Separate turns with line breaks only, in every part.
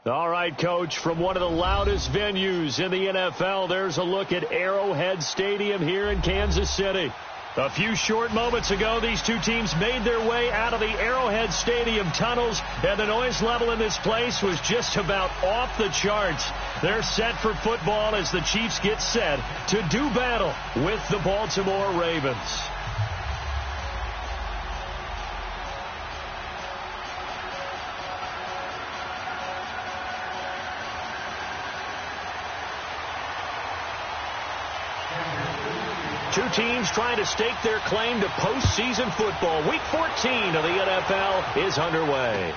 All right, Coach, from one of the loudest venues in the NFL, there's a look at Arrowhead Stadium here in Kansas City. A few short moments ago, these two teams made their way out of the Arrowhead Stadium tunnels, and the noise level in this place was just about off the charts. They're set for football as the Chiefs get set to do battle with the Baltimore Ravens. Two teams trying to stake their claim to postseason football. Week 14 of the NFL is underway.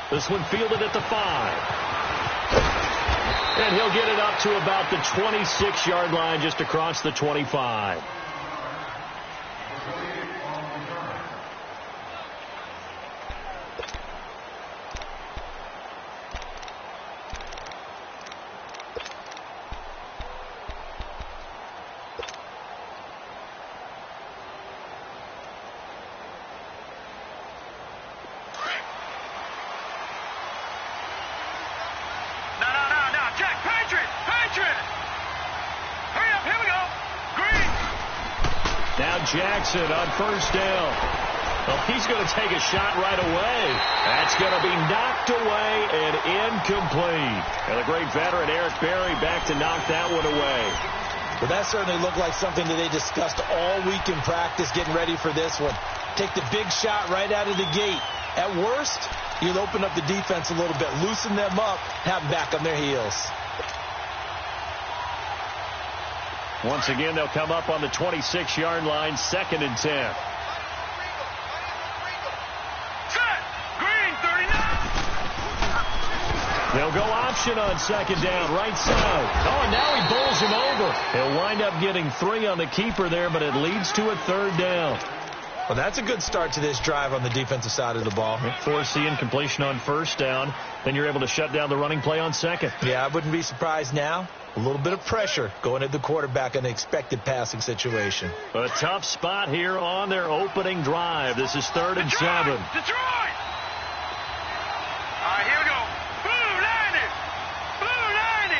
This one fielded at the 5. And he'll get it up to about the 26-yard line, just across the 25. Jackson on first down. Well, he's going to take a shot right away. That's going to be knocked away and incomplete. And the great veteran Eric Berry back to knock that one away.
Well, that certainly looked like something that they discussed all week in practice getting ready for this one. Take the big shot right out of the gate. At worst, you'll open up the defense a little bit, loosen them up, have them back on their heels.
Once again, they'll come up on the 26-yard line, 2nd and 10.
Set. Green, 39.
They'll go option on 2nd down, right side. Oh, and now he bowls him over. He'll wind up getting 3 on the keeper there, but it leads to a 3rd down.
Well, that's a good start to this drive on the defensive side of the ball.
Force the incompletion on 1st down. Then you're able to shut down the running play on 2nd.
Yeah, I wouldn't be surprised now. A little bit of pressure going at the quarterback in the expected passing situation.
A tough spot here on their opening drive. This is 3rd and 7.
Detroit! All right, here we go. Blue 90! Blue 90!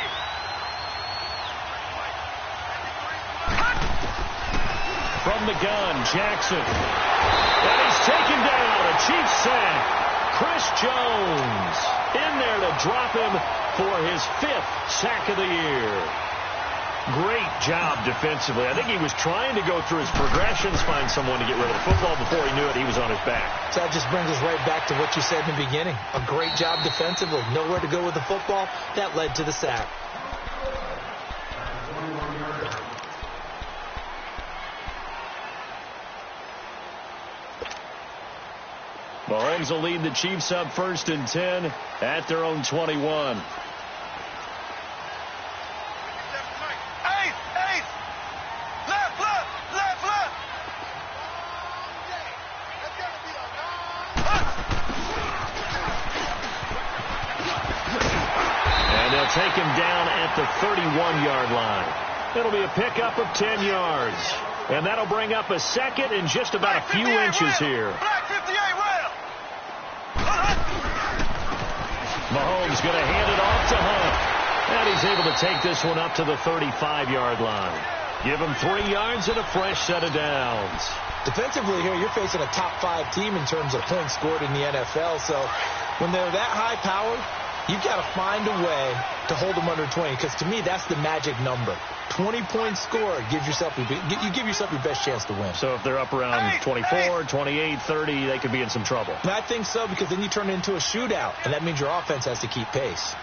From the gun, Jackson. And he's taken down. A Chiefs sack. Chris Jones in there to drop him for his 5th sack of the year. Great job defensively. I think he was trying to go through his progressions, find someone to get rid of the football. Before he knew it, he was on his back.
So that just brings us right back to what you said in the beginning. A great job defensively. Nowhere to go with the football. That led to the sack.
Mahomes will lead the Chiefs up 1st and 10 at their own 21. And they'll take him down at the 31-yard line. It'll be a pickup of 10 yards. And that'll bring up a 2nd and just about a few inches here. Mahomes going to hand it off to Hunt. And he's able to take this one up to the 35-yard line. Give him 3 yards and a fresh set of downs.
Defensively here, you're facing a top 5 team in terms of points scored in the NFL. So when they're that high-powered, you've got to find a way to hold them under 20. Because to me, that's the magic number. 20 points scored gives yourself you give yourself your best chance to win.
So if they're up around 24, 28, 30, they could be in some trouble.
And I think so, because then you turn it into a shootout, and that means your offense has to keep pace.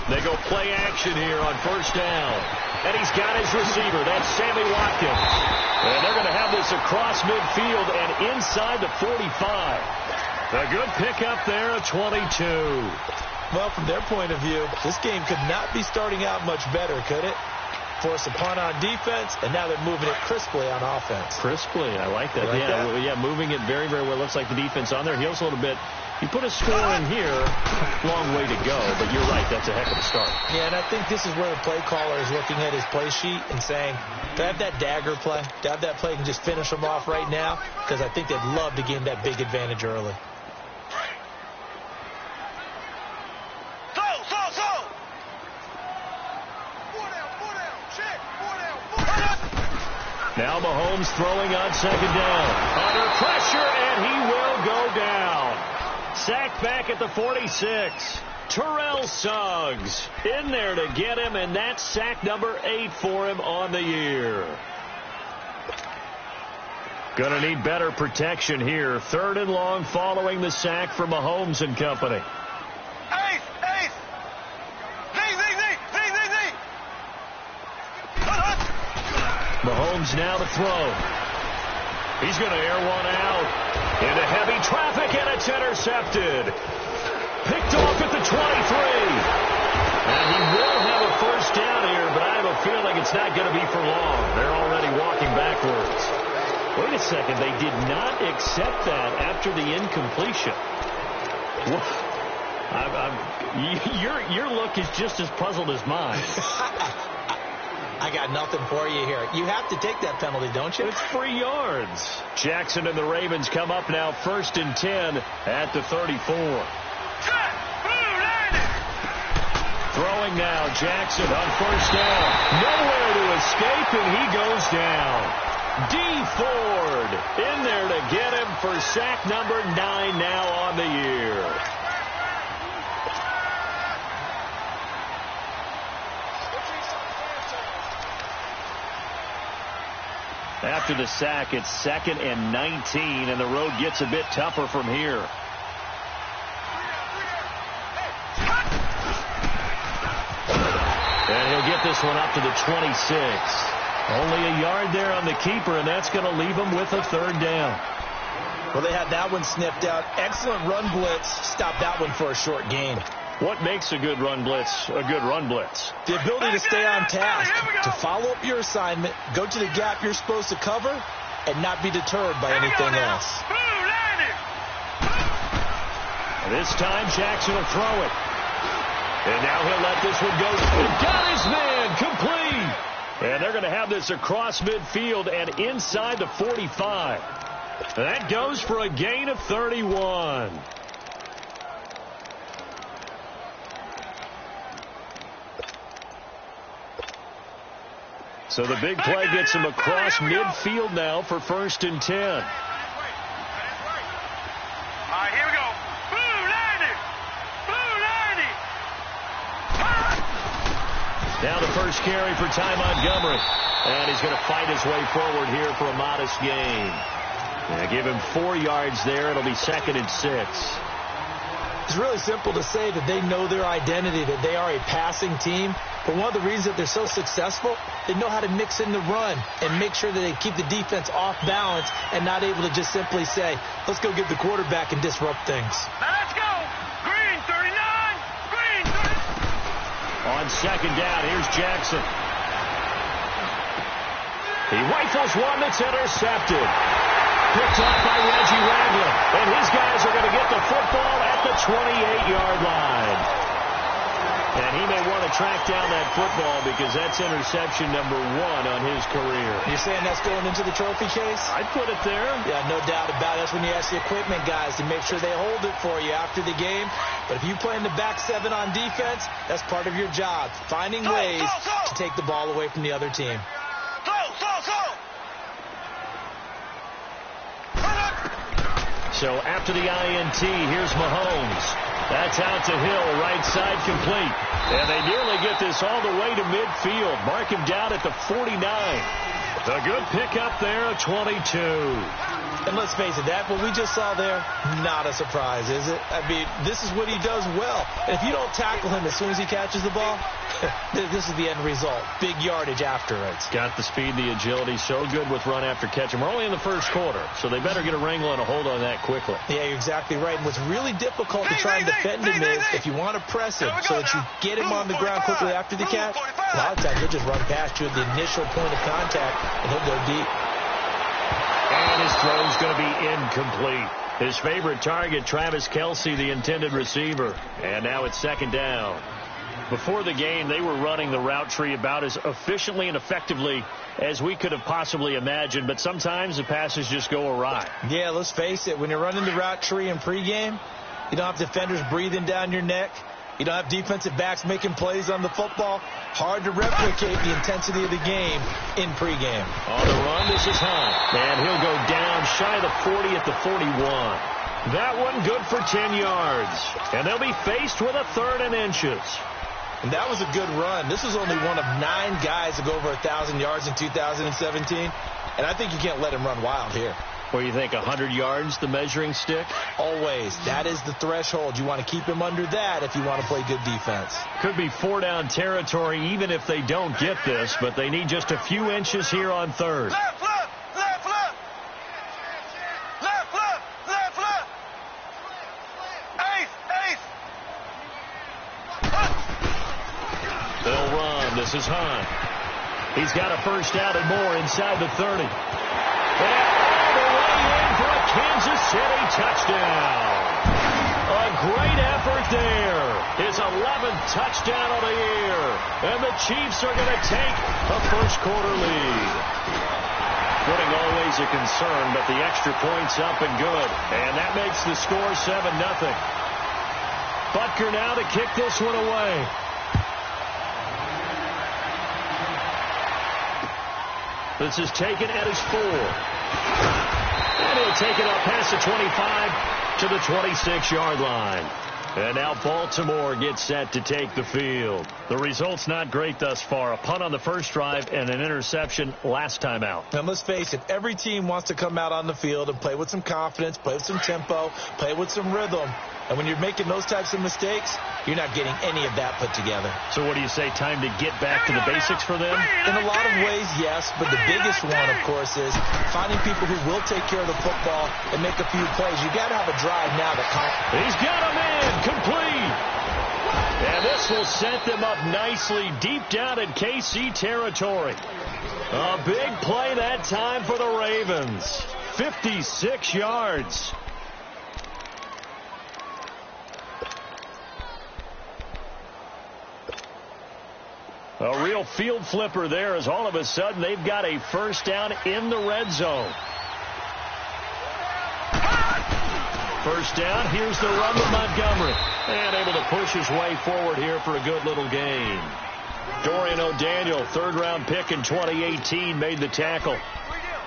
They go play action here on 1st down. And he's got his receiver. That's Sammy Watkins. And they're going to have this across midfield and inside the 45. A good pickup there, a 22.
Well, from their point of view, this game could not be starting out much better, could it? Force a punt on defense, and now they're moving it crisply on offense.
Crisply, I like that.
That?
Moving it very, very well. Looks like the defense on their heels a little bit. You put a score in here, long way to go, but you're right, that's a heck of a start.
Yeah, and I think this is where the play caller is looking at his play sheet and saying, do I have that dagger play? Do I have that play and just finish them off right now? Because I think they'd love to gain that big advantage early.
Now Mahomes throwing on second down. Under pressure, and he will go down. Sacked back at the 46. Terrell Suggs in there to get him, and that's sack number 8 for him on the year. Going to need better protection here. 3rd and long following the sack from Mahomes and company. Mahomes now to throw. He's going to air one out into heavy traffic, and it's intercepted. Picked off at the 23. And he will have a first down here, but I have a feeling it's not going to be for long. They're already walking backwards. Wait a second. They did not accept that after the incompletion. Your look is just as puzzled as mine.
I got nothing for you here. You have to take that penalty, don't you?
It's 3 yards. Jackson and the Ravens come up now 1st and 10 at the 34. Throwing now, Jackson on first down. Nowhere to escape, and he goes down. D. Ford in there to get him for sack number 9 now on the year. After the sack, it's 2nd and 19, and the road gets a bit tougher from here. And he'll get this one up to the 26. Only a yard there on the keeper, and that's going to leave him with a 3rd down.
Well, they had that one snipped out. Excellent run blitz. Stopped that one for a short gain.
What makes a good run blitz a good run blitz?
The ability to stay on task, to follow up your assignment, go to the gap you're supposed to cover, and not be deterred by anything else.
This time, Jackson will throw it. And now he'll let this one go. He got his man complete. And they're going to have this across midfield and inside the 45. That goes for a gain of 31. So the big play gets him across midfield now for 1st and 10.
All right, here we go.
Now the first carry for Ty Montgomery. And he's going to fight his way forward here for a modest gain. And give him 4 yards there. It'll be 2nd and 6.
It's really simple to say that they know their identity, that they are a passing team. But one of the reasons that they're so successful, they know how to mix in the run and make sure that they keep the defense off balance and not able to just simply say, let's go get the quarterback and disrupt things.
Now let's go. Green 39. Green 39.
On second down, here's Jackson. He rifles one that's intercepted. Picked off by Reggie Ragland. And his guys are going to get the football at the 28-yard line. And he may want to track down that football because that's interception number 1 on his career.
You're saying that's going into the trophy case?
I'd put it there.
Yeah, no doubt about it. That's when you ask the equipment guys to make sure they hold it for you after the game. But if you play in the back 7 on defense, that's part of your job, finding ways to take the ball away from the other team.
So after the INT, here's Mahomes. That's out to Hill, right side complete. And they nearly get this all the way to midfield. Mark him down at the 49. A good pickup there, a 22.
And let's face it, that what we just saw there, not a surprise, is it? I mean, this is what he does well. And if you don't tackle him as soon as he catches the ball, this is the end result. Big yardage afterwards.
Got the speed, the agility, so good with run after catch. And we're only in the first quarter, so they better get a wrangle and a hold on that quickly.
Yeah, you're exactly right. And what's really difficult to try and defend him is if you want to press him so that you get him on the ground quickly after the catch, a lot of times he'll just run past you at the initial point of contact, and he'll go deep.
And his throw's going to be incomplete. His favorite target, Travis Kelce, the intended receiver. And now it's second down. Before the game, they were running the route tree about as efficiently and effectively as we could have possibly imagined. But sometimes the passes just go awry.
Yeah, let's face it. When you're running the route tree in pregame, you don't have defenders breathing down your neck. You don't have defensive backs making plays on the football. Hard to replicate the intensity of the game in pregame.
On the run, this is Hunt. And he'll go down shy of the 40 at the 41. That one good for 10 yards. And they'll be faced with a 3rd and inches.
And that was a good run. This was only one of 9 guys to go over 1,000 yards in 2017. And I think you can't let him run wild here.
What do you think, 100 yards, the measuring stick?
Always. That is the threshold. You want to keep him under that if you want to play good defense.
Could be 4-down territory even if they don't get this, but they need just a few inches here on 3rd.
Left, left, left, left. Left, left, left, left. Eighth.
They'll run. This is Hunt. He's got a first down and more inside the 30. And all the way in for a Kansas City touchdown. A great effort there. His 11th touchdown of the year. And the Chiefs are going to take a first-quarter lead. Footing always a concern, but the extra point's up and good. And that makes the score 7-0. Butker now to kick this one away. This is taken at his 4. And he'll take it up past the 25 to the 26-yard line. And now Baltimore gets set to take the field. The result's not great thus far. A punt on the first drive and an interception last time out.
Now, let's face it, every team wants to come out on the field and play with some confidence, play with some tempo, play with some rhythm. And when you're making those types of mistakes, you're not getting any of that put together.
So what do you say, time to get back to the basics for them?
In a lot of ways, yes, but the biggest one, of course, is finding people who will take care of the football and make a few plays. You got to have a drive now that
he's got a man complete. And this will set them up nicely deep down in KC territory. A big play that time for the Ravens. 56 yards. A real field flipper there as all of a sudden they've got a first down in the red zone. First down, here's the run with Montgomery. And able to push his way forward here for a good little gain. Dorian O'Daniel, 3rd-round pick in 2018, made the tackle.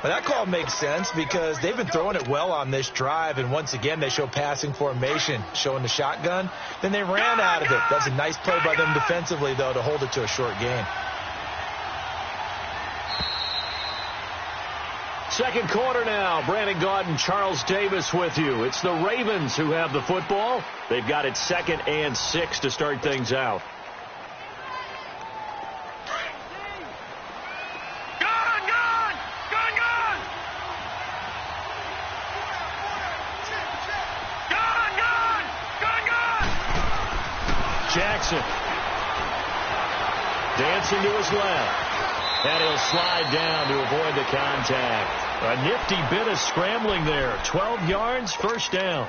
Well, that call makes sense because they've been throwing it well on this drive, and once again they show passing formation, showing the shotgun. Then they ran out of it. That's a nice play by them defensively, though, to hold it to a short gain.
Second quarter now. Brandon Gaudin, Charles Davis with you. It's the Ravens who have the football. They've got it 2nd and 6 to start things out. Jackson dancing to his left. And he'll slide down to avoid the contact. A nifty bit of scrambling there. 12 yards, first down.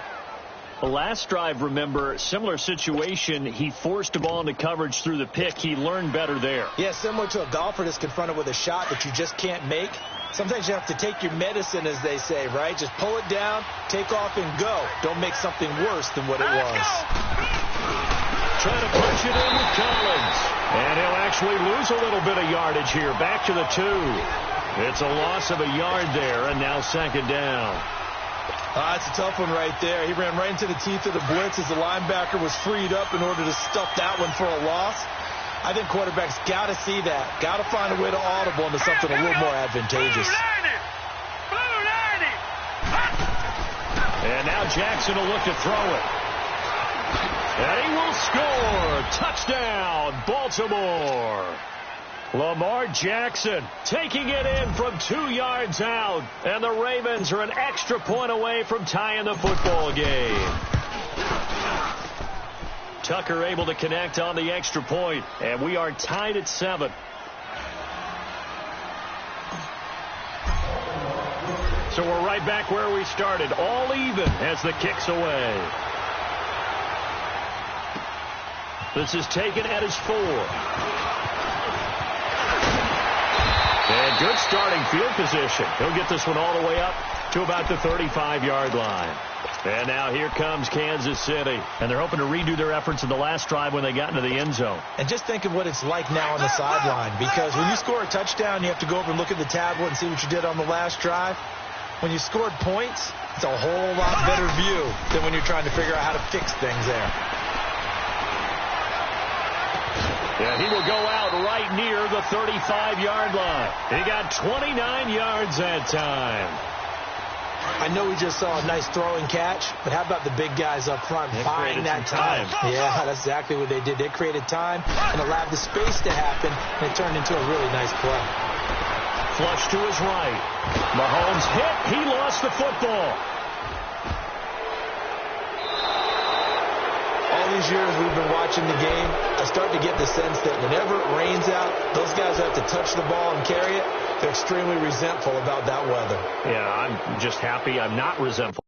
The last drive, remember, similar situation. He forced the ball into coverage through the pick. He learned better there.
Yeah, similar to a golfer that's confronted with a shot that you just can't make. Sometimes you have to take your medicine, as they say, right? Just pull it down, take off, and go. Don't make something worse than what it was.
Trying to punch it in with Collins. And he'll actually lose a little bit of yardage here. Back to the 2. It's a loss of a yard there, and now 2nd down.
That's a tough one right there. He ran right into the teeth of the blitz as the linebacker was freed up in order to stuff that one for a loss. I think quarterbacks got to see that. Got to find a way to audible into something a little more advantageous.
And now Jackson will look to throw it. And he will score. Touchdown, Baltimore. Lamar Jackson taking it in from 2 yards out. And the Ravens are an extra point away from tying the football game. Tucker able to connect on the extra point. And we are tied at 7. So we're right back where we started. All even as the kick's away. This is taken at his 4. And good starting field position. He'll get this one all the way up to about the 35-yard line. And now here comes Kansas City. And they're hoping to redo their efforts in the last drive when they got into the end zone.
And just think of what it's like now on the sideline. Because when you score a touchdown, you have to go over and look at the tablet and see what you did on the last drive. When you scored points, it's a whole lot better view than when you're trying to figure out how to fix things there.
Yeah, he will go out right near the 35-yard line. He got 29 yards that time.
I know we just saw a nice throwing catch, but how about the big guys up front buying that time? Yeah, that's exactly what they did. They created time and allowed the space to happen, and it turned into a really nice play.
Flush to his right. Mahomes hit. He lost the football.
All these years we've been watching the game, I start to get the sense that whenever it rains out, those guys have to touch the ball and carry it. They're extremely resentful about that weather.
Yeah, I'm just happy I'm not resentful.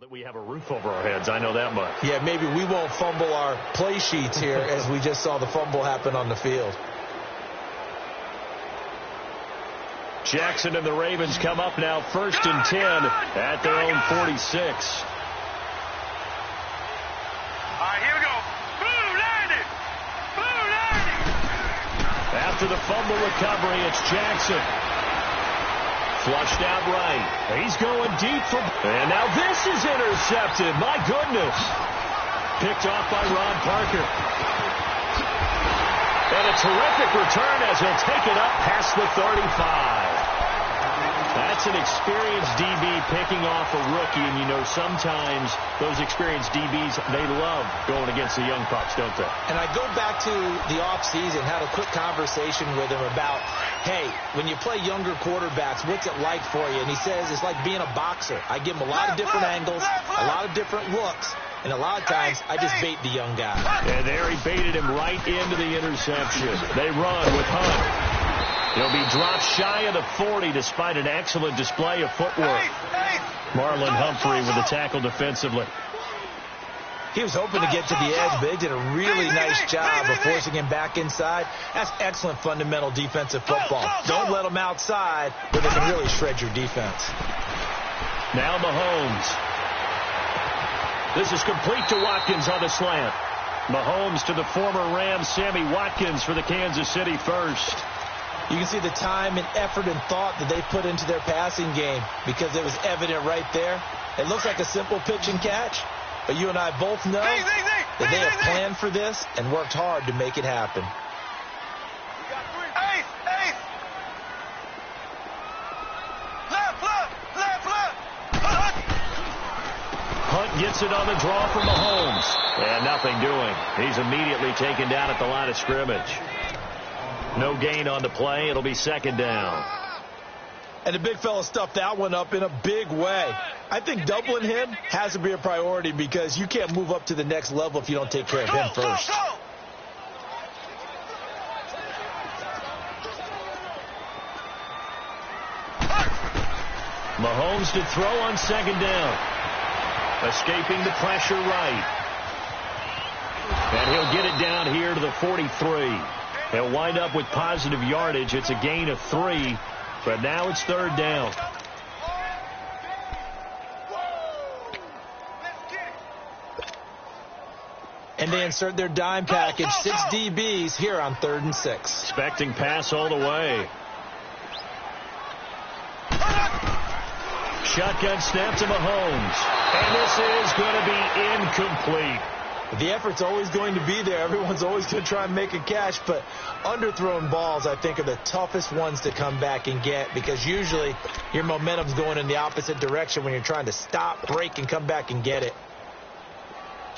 That we have a roof over our heads. I know that much.
Yeah, maybe we won't fumble our play sheets here as we just saw the fumble happen on the field.
Jackson and the Ravens come up now 1st and 10 at their own 46.
All right, here we go. Blue landing. Blue landing.
After the fumble recovery, it's Jackson. Flushed out right. He's going deep for... And now this is intercepted. My goodness. Picked off by Ron Parker. And a terrific return as he'll take it up past the 35. That's an experienced DB picking off a rookie, and you know sometimes those experienced DBs, they love going against the young pups, don't they?
And I go back to the offseason, had a quick conversation with him about, hey, when you play younger quarterbacks, what's it like for you? And he says it's like being a boxer. I give him a lot of different angles, a lot of different looks, and a lot of times I just bait the young guy.
And there he baited him right into the interception. They run with Hunt. He'll be dropped shy of the 40 despite an excellent display of footwork. Marlon Humphrey with the tackle defensively.
He was hoping to get to the edge, but they did a really nice job of forcing him back inside. That's excellent fundamental defensive football. Don't let them outside where they can really shred your defense.
Now Mahomes. This is complete to Watkins on the slant. Mahomes to the former Rams, Sammy Watkins for the Kansas City first.
You can see the time and effort and thought that they put into their passing game because it was evident right there. It looks like a simple pitch and catch, but you and I both know that they have planned for this and worked hard to make it happen.
Hunt gets it on the draw from Mahomes. And nothing doing. He's immediately taken down at the line of scrimmage. No gain on the play. It'll be 2nd down.
And the big fella stuffed that one up in a big way. I think doubling him has to be a priority because you can't move up to the next level if you don't take care of him first.
Mahomes to throw on 2nd down. Escaping the pressure right. And he'll get it down here to the 43. He'll wind up with positive yardage. It's a gain of 3, but now it's 3rd down.
And they insert their dime package, 6 DBs here on 3rd and 6.
Expecting pass all the way. Shotgun snap to Mahomes. And this is going to be incomplete.
The effort's always going to be there. Everyone's always going to try and make a catch, but underthrown balls, I think, are the toughest ones to come back and get because usually your momentum's going in the opposite direction when you're trying to stop, break, and come back and get it.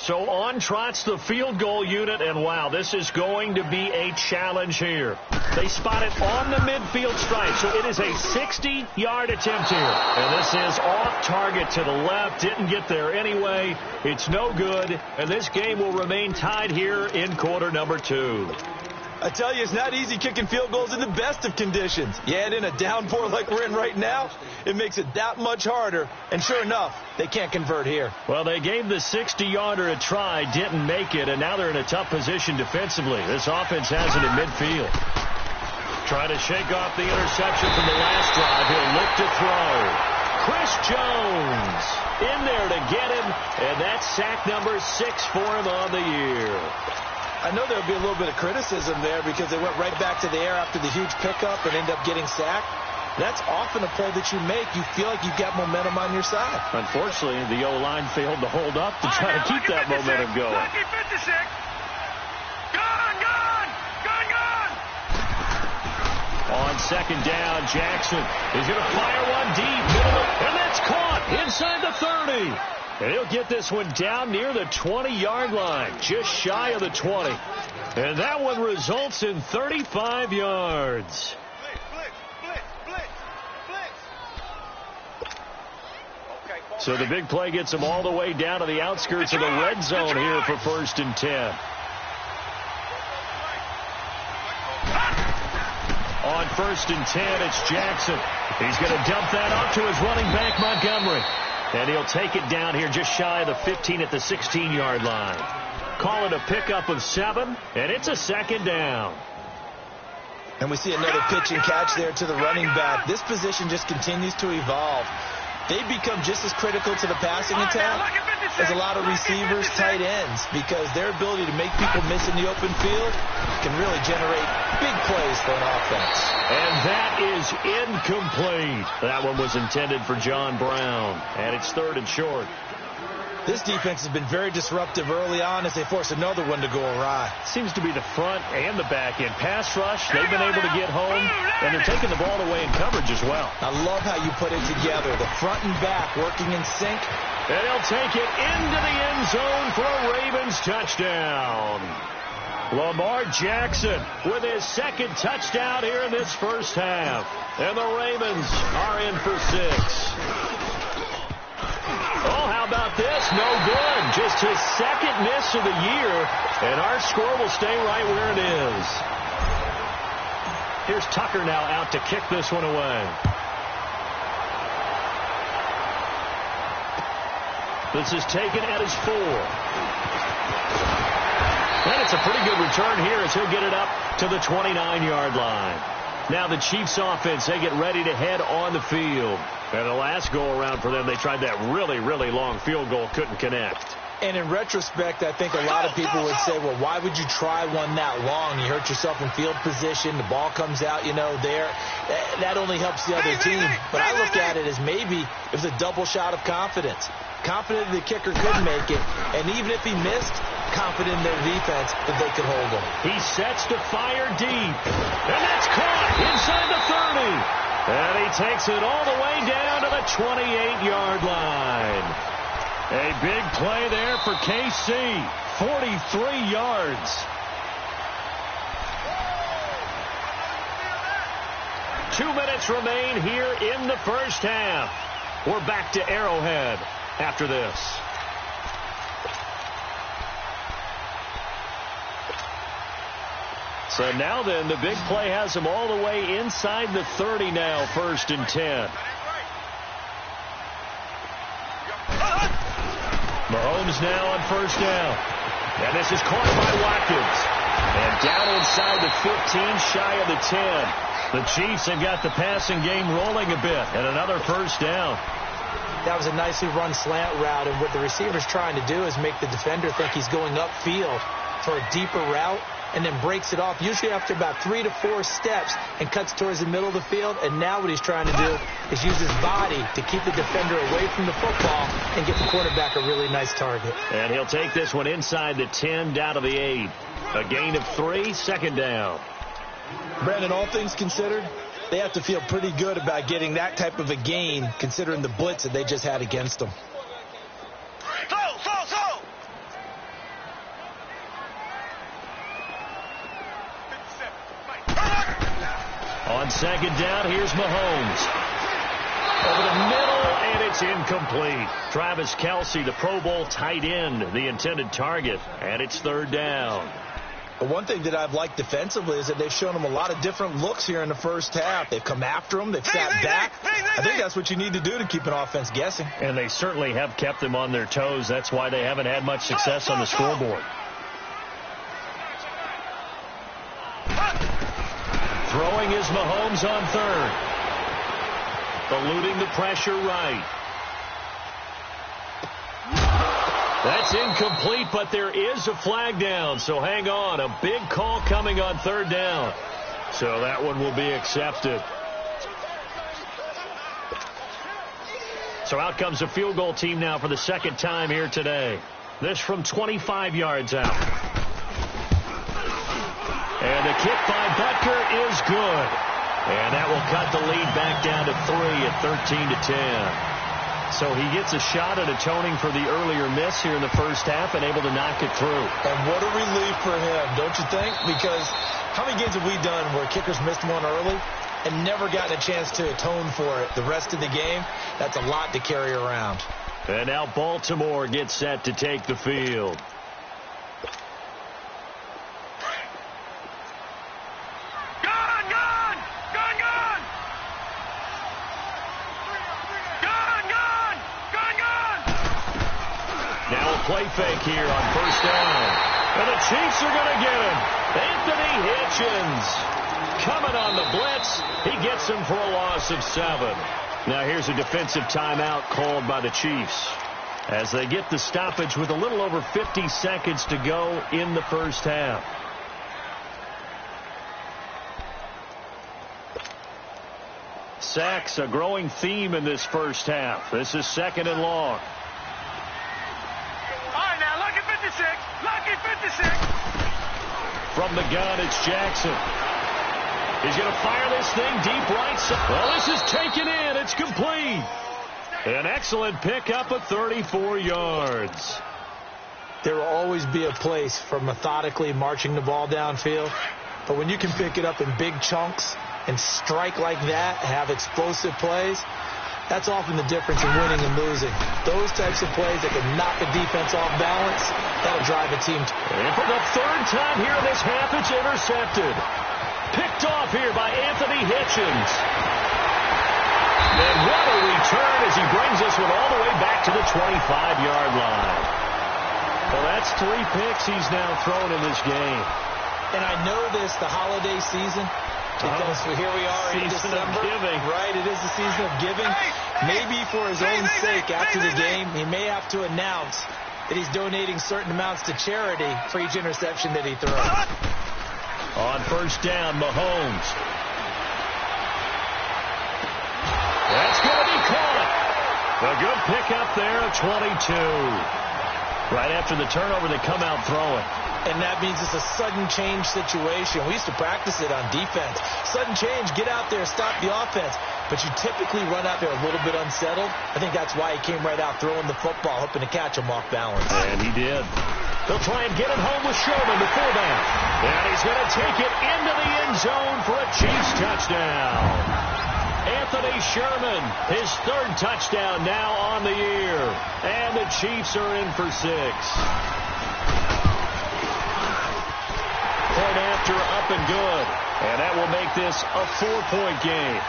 So on trots the field goal unit, and wow, this is going to be a challenge here. They spot it on the midfield stripe, so it is a 60-yard attempt here. And this is off target to the left, didn't get there anyway. It's no good, and this game will remain tied here in quarter number 2.
I tell you, it's not easy kicking field goals in the best of conditions. Yeah, and in a downpour like we're in right now, it makes it that much harder. And sure enough, they can't convert here.
Well, they gave the 60-yarder a try, didn't make it, and now they're in a tough position defensively. This offense has it in midfield. Trying to shake off the interception from the last drive. He'll look to throw. Chris Jones in there to get him, and that's sack number 6 for him on the year.
I know there'll be a little bit of criticism there because they went right back to the air after the huge pickup and end up getting sacked. That's often a play that you make. You feel like you've got momentum on your side.
Unfortunately, the O-line failed to hold up to try to keep that momentum going.
Lucky 56. Gone.
On second down, Jackson is going to fire one deep, and that's caught inside the 30. And he'll get this one down near the 20-yard line, just shy of the 20. And that one results in 35 yards. So the big play gets him all the way down to the outskirts of the red zone here for 1st and 10. On 1st and 10, it's Jackson. He's going to dump that off to his running back, Montgomery. And he'll take it down here just shy of the 15 at the 16-yard line. Call it a pickup of 7, and it's a 2nd down.
And we see another pitch and catch there to the running back. This position just continues to evolve. They become just as critical to the passing attack as a lot of receivers, tight ends, because their ability to make people miss in the open field can really generate big plays for an offense.
And that is incomplete. That one was intended for John Brown, and it's 3rd and short.
This defense has been very disruptive early on as they force another one to go awry.
Seems to be the front and the back end. Pass rush, they've been able to get home, and they're taking the ball away in coverage as well.
I love how you put it together. The front and back working in sync.
And he'll take it into the end zone for a Ravens touchdown. Lamar Jackson with his 2nd touchdown here in this first half. And the Ravens are in for 6. Oh, how about this? No good. Just his 2nd miss of the year, and our score will stay right where it is. Here's Tucker now out to kick this one away. This is taken at his 4. And it's a pretty good return here as he'll get it up to the 29-yard line. Now the Chiefs offense, they get ready to head on the field. And the last go-around for them, they tried that really, really long field goal, couldn't connect.
And in retrospect, I think a lot of people would say, well, why would you try one that long? You hurt yourself in field position. The ball comes out, there. That only helps the other team. But I look at it as maybe it was a double shot of confidence. Confident the kicker could make it. And even if he missed, confident in their defense that they could hold him.
He sets to fire deep. And that's caught inside the 30. And he takes it all the way down to the 28-yard line. A big play there for KC. 43 yards. 2 minutes remain here in the first half. We're back to Arrowhead after this. So now then, the big play has them all the way inside the 30 now, 1st and 10. Mahomes now on 1st down. And this is caught by Watkins. And down inside the 15, shy of the 10. The Chiefs have got the passing game rolling a bit. And another 1st down.
That was a nicely run slant route. And what the receiver's trying to do is make the defender think he's going upfield for a deeper route. And then breaks it off, usually after about 3 to 4 steps, and cuts towards the middle of the field. And now what he's trying to do is use his body to keep the defender away from the football and get the quarterback a really nice target.
And he'll take this one inside the 10, down to the 8. A gain of 3, 2nd down.
Brandon, all things considered, they have to feel pretty good about getting that type of a gain, considering the blitz that they just had against them.
On 2nd down, here's Mahomes. Over the middle, and it's incomplete. Travis Kelce, the Pro Bowl tight end, the intended target, and it's 3rd down.
But one thing that I've liked defensively is that they've shown them a lot of different looks here in the first half. They've come after them. They've sat back. I think that's what you need to do to keep an offense guessing.
And they certainly have kept them on their toes. That's why they haven't had much success on the scoreboard. Throwing throwing is Mahomes on third. Eluding the pressure right. That's incomplete, but there is a flag down, so hang on. A big call coming on third down. So that one will be accepted. So out comes a field goal team now for the second time here today. This from 25 yards out. And the kick by Butker is good. And that will cut the lead back down to 3 at 13-10. So he gets a shot at atoning for the earlier miss here in the first half and able to knock it through.
And what a relief for him, don't you think? Because how many games have we done where kickers missed one early and never gotten a chance to atone for it the rest of the game? That's a lot to carry around.
And now Baltimore gets set to take the field. Play fake here on first down. And the Chiefs are going to get him. Anthony Hitchens coming on the blitz. He gets him for a loss of 7. Now here's a defensive timeout called by the Chiefs as they get the stoppage with a little over 50 seconds to go in the first half. Sacks, a growing theme in this first half. This is 2nd and long.
Lucky 56.
From the gun, it's Jackson. He's going to fire this thing deep right side. Well, this is taken in. It's complete. An excellent pickup of 34 yards.
There will always be a place for methodically marching the ball downfield. But when you can pick it up in big chunks and strike like that, have explosive plays, that's often the difference in winning and losing. Those types of plays that can knock a defense off balance, that'll drive a team.
And for the third time here in this half, it's intercepted. Picked off here by Anthony Hitchens. And what a return as he brings this one all the way back to the 25-yard line. Well, that's 3 picks he's now thrown in this game.
And I know this, the holiday season, because here we are in December.
Of giving.
Right, it is the season of giving. Maybe for his own sake after the game, he may have to announce that he's donating certain amounts to charity for each interception that he throws.
On first down, Mahomes. That's going to be caught. A good pickup there, 22. Right after the turnover, they come out throwing.
And that means it's a sudden change situation. We used to practice it on defense. Sudden change, get out there, stop the offense. But you typically run out there a little bit unsettled. I think that's why he came right out throwing the football, hoping to catch him off balance.
And he did. They'll try and get it home with Sherman, the fullback. And he's going to take it into the end zone for a Chiefs touchdown. Anthony Sherman, his 3rd touchdown now on the year. And the Chiefs are in for 6. Point after, up and good. And that will make this a 4-point game.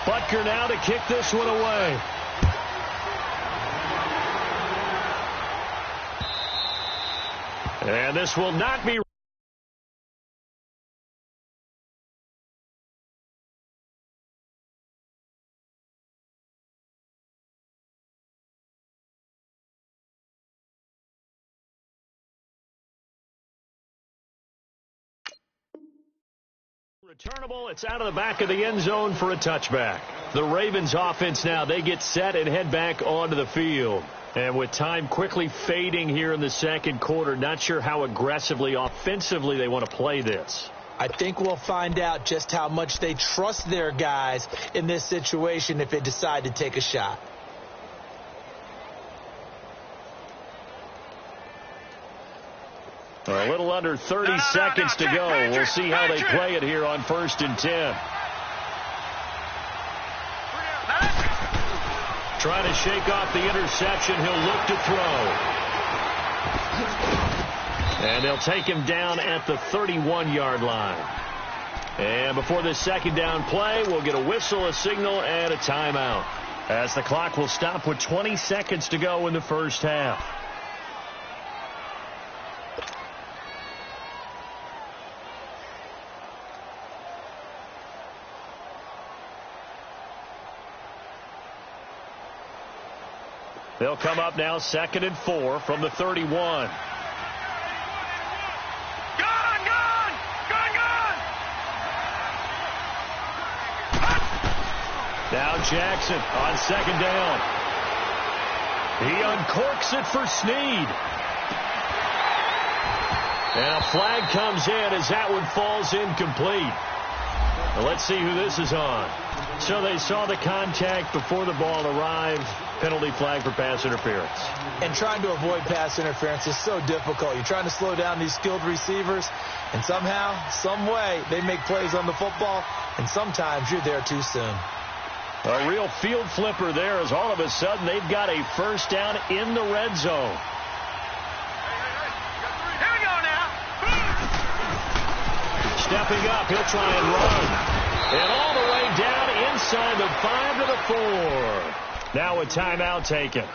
Butker now to kick this one away. And this will not be. Returnable, it's out of the back of the end zone for a touchback. The Ravens offense now, they get set and head back onto the field. And with time quickly fading here in the second quarter, not sure how aggressively, offensively they want to play this.
I think we'll find out just how much they trust their guys in this situation if they decide to take a shot.
A little under 30 seconds to go. We'll see how they play it here on 1st and 10. Trying to shake off the interception. He'll look to throw. And they'll take him down at the 31-yard line. And before this second down play, we'll get a whistle, a signal, and a timeout, as the clock will stop with 20 seconds to go in the first half. They'll come up now 2nd and 4 from the 31.
Gone! Gone! Gone! Gone!
Now Jackson on 2nd down. He uncorks it for Snead. And a flag comes in as that one falls incomplete. Well, let's see who this is on. So they saw the contact before the ball arrived. Penalty flag for pass interference.
And trying to avoid pass interference is so difficult. You're trying to slow down these skilled receivers, and somehow, some way, they make plays on the football, and sometimes you're there too soon.
A real field flipper there as all of a sudden they've got a first down in the red zone.
Here we go now.
Stepping up, he'll try and run. And all the way down inside the 5 to the 4. Now a timeout taken.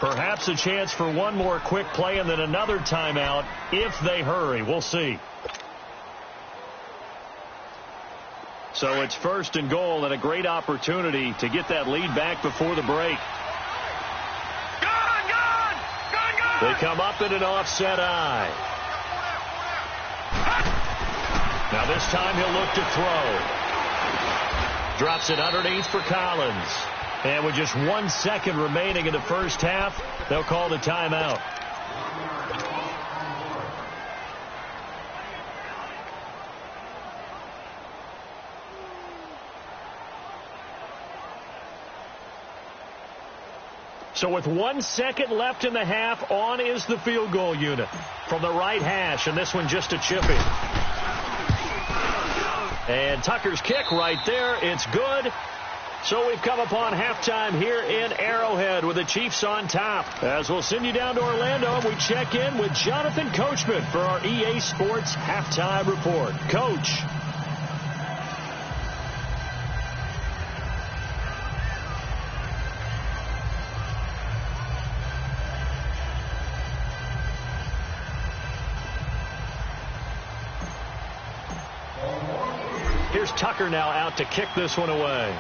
Perhaps a chance for one more quick play and then another timeout if they hurry. We'll see. So it's 1st and goal and a great opportunity to get that lead back before the break.
Gone! Gone! Gone! Gone!
They come up in an offset eye. Now this time he'll look to throw. Drops it underneath for Collins. And with just 1 second remaining in the first half, they'll call the timeout. So with 1 second left in the half, on is the field goal unit from the right hash, and this one just a chippy. And Tucker's kick right there. It's good. So we've come upon halftime here in Arrowhead with the Chiefs on top. As we'll send you down to Orlando, and we check in with Jonathan Coachman for our EA Sports Halftime Report. Coach. Here's Tucker now out to kick this one away.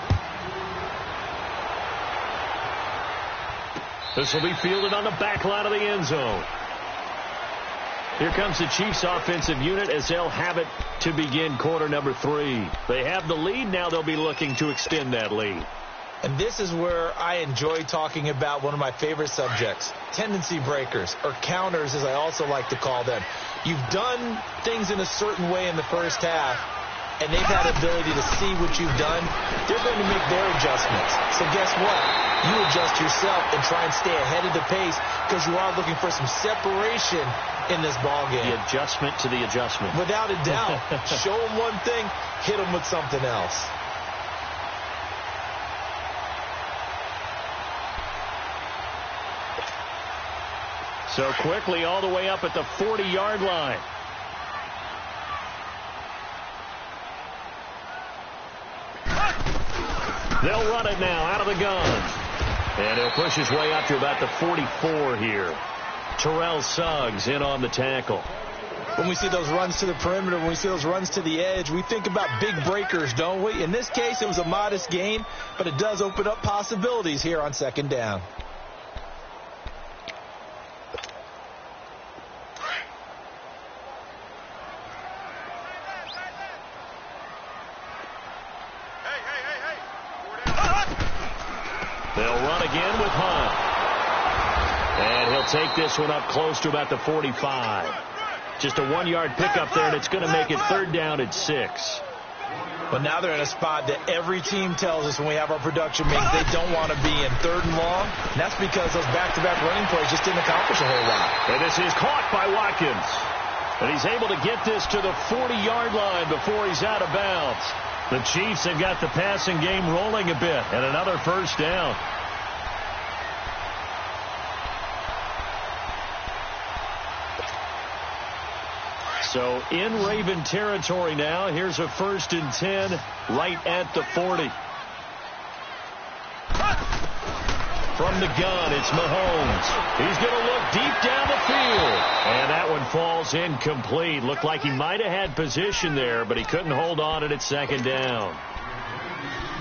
This will be fielded on the back line of the end zone. Here comes the Chiefs offensive unit as they'll have it to begin quarter number 3. They have the lead. Now they'll be looking to extend that lead.
And this is where I enjoy talking about one of my favorite subjects, tendency breakers, or counters as I also like to call them. You've done things in a certain way in the first half, and they've had the ability to see what you've done. They're going to make their adjustments. So guess what? You adjust yourself and try and stay ahead of the pace because you are looking for some separation in this ball game.
The adjustment to the adjustment.
Without a doubt. Show them one thing, hit them with something else.
So quickly all the way up at the 40-yard line. They'll run it now out of the gun. And he'll push his way up to about the 44 here. Terrell Suggs in on the tackle.
When we see those runs to the perimeter, when we see those runs to the edge, we think about big breakers, don't we? In this case, it was a modest gain, but it does open up possibilities here on 2nd down.
They'll run again with Hunt. And he'll take this one up close to about the 45. Just a 1-yard pickup there, and it's going to make it 3rd down at 6.
But now they're in a spot that every team tells us when we have our production meetings they don't want to be in 3rd and long. And that's because those back-to-back running plays just didn't accomplish a whole lot.
And this is caught by Watkins. And he's able to get this to the 40-yard line before he's out of bounds. The Chiefs have got the passing game rolling a bit, and another first down. So in Raven territory now. Here's a 1st and 10 right at the 40. From the gun, it's Mahomes. He's going to look deep down the field. And that one falls incomplete. Looked like he might have had position there, but he couldn't hold on it at 2nd down.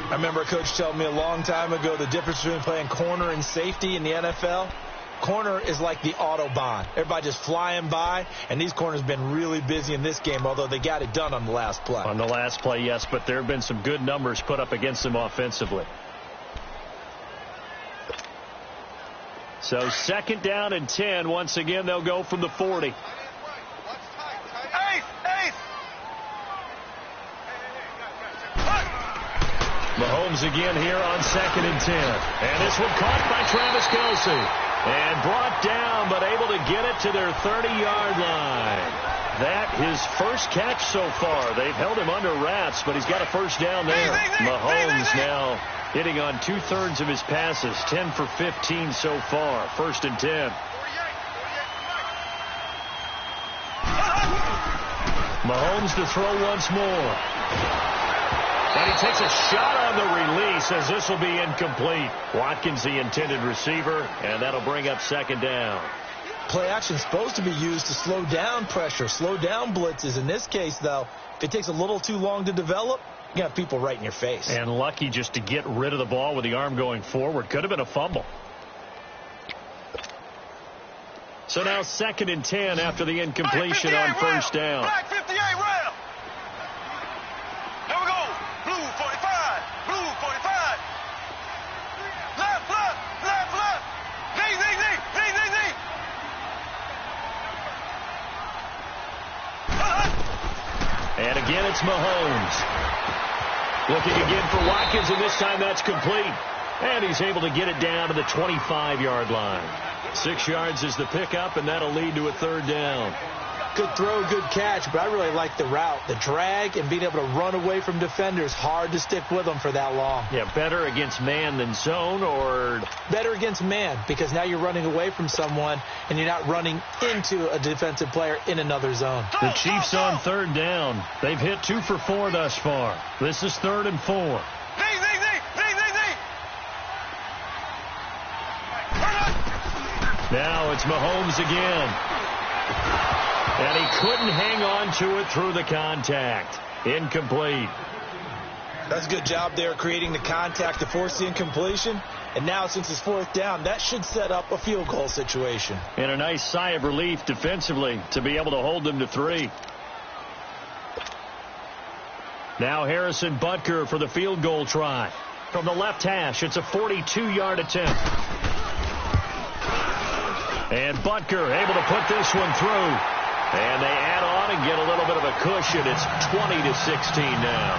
I remember a coach telling me a long time ago the difference between playing corner and safety in the NFL. Corner is like the Autobahn. Everybody just flying by, and these corners have been really busy in this game, although they got it done on the last play.
On the last play, yes, but there have been some good numbers put up against them offensively. So 2nd down and 10. Once again, they'll go from the 40. Mahomes again here on 2nd and 10. And this one caught by Travis Kelce. And brought down, but able to get it to their 30-yard line. That his first catch so far. They've held him under wraps, but he's got a first down there. Mahomes now hitting on 2/3 of his passes. 10 for 15 so far. 1st and 10. Mahomes to throw once more. And he takes a shot on the release as this will be incomplete. Watkins, the intended receiver, and that'll bring up 2nd down.
Play action is supposed to be used to slow down pressure, slow down blitzes. In this case, though, if it takes a little too long to develop, you got people right in your face.
And lucky just to get rid of the ball with the arm going forward. Could have been a fumble. So now 2nd and 10 after the incompletion on 1st down.
Black 58 round. Here we go. Blue 45. Blue 45. Left, left, left, left. Knee, knee, knee, knee, knee, knee.
And again, it's Mahomes. Looking again for Watkins, and this time that's complete. And he's able to get it down to the 25-yard line. 6 yards is the pickup, and that'll lead to a 3rd down.
Good throw, good catch, but I really like the route. The drag and being able to run away from defenders, hard to stick with them for that long.
Yeah, better against man than zone, or?
Better against man, because now you're running away from someone, and you're not running into a defensive player in another zone.
The Chiefs on 3rd down. They've hit 2 for 4 thus far. This is 3rd and 4.
Knee, knee, knee, knee, knee, knee.
Now it's Mahomes again. And he couldn't hang on to it through the contact. Incomplete.
That's a good job there creating the contact to force the incompletion. And now since it's 4th down, that should set up a field goal situation.
And a nice sigh of relief defensively to be able to hold them to 3. Now Harrison Butker for the field goal try. From the left hash, it's a 42-yard attempt. And Butker able to put this one through. And they add on and get a little bit of a cushion. It's 20-16 now.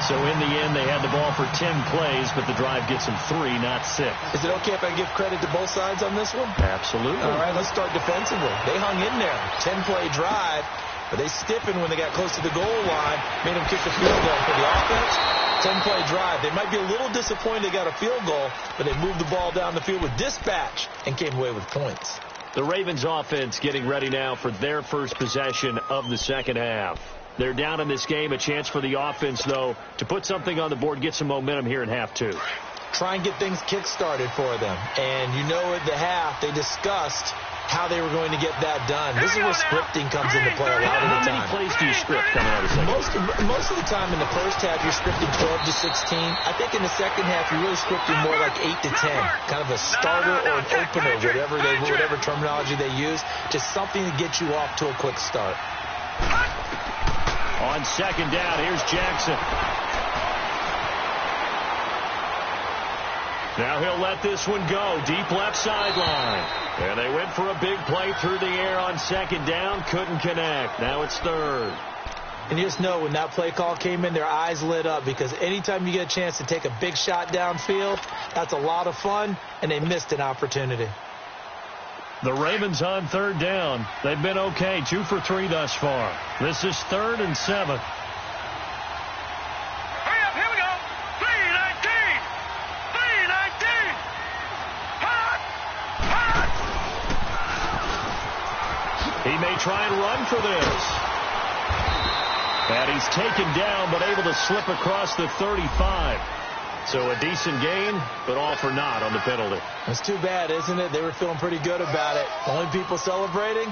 So in the end, they had the ball for 10 plays, but the drive gets them 3, not 6.
Is it okay if I give credit to both sides on this one?
Absolutely.
All right, let's start defensively. They hung in there. 10-play drive, but they stiffened when they got close to the goal line, made them kick the field goal. For the offense, 10-play drive. They might be a little disappointed they got a field goal, but they moved the ball down the field with dispatch and came away with points.
The Ravens offense getting ready now for their first possession of the 2nd half. They're down in this game. A chance for the offense, though, to put something on the board, get some momentum here in half 2.
Try and get things kick-started for them. And you know at the half, they discussed how they were going to get that done. This is where scripting comes into play a lot of the time.
How many plays do you script coming out of the second?
Most of the time in the first half, you're scripting 12 to 16. I think in the second half, you're really scripting more like 8 to 10. Kind of a starter or an opener, whatever terminology they use. Just something to get you off to a quick start.
On 2nd down, here's Jackson. Now he'll let this one go. Deep left sideline. And they went for a big play through the air on 2nd down. Couldn't connect. Now it's 3rd.
And you just know when that play call came in, their eyes lit up, because anytime you get a chance to take a big shot downfield, that's a lot of fun, and they missed an opportunity.
The Ravens on 3rd down. They've been okay. 2 for 3 thus far. This is 3rd and 7.
Hurry up, here we go. 3-19. 3-19. Hot. Hot.
He may try and run for this. And he's taken down, but able to slip across the 35. So a decent gain, but all for naught on the penalty.
That's too bad, isn't it? They were feeling pretty good about it. Only people celebrating,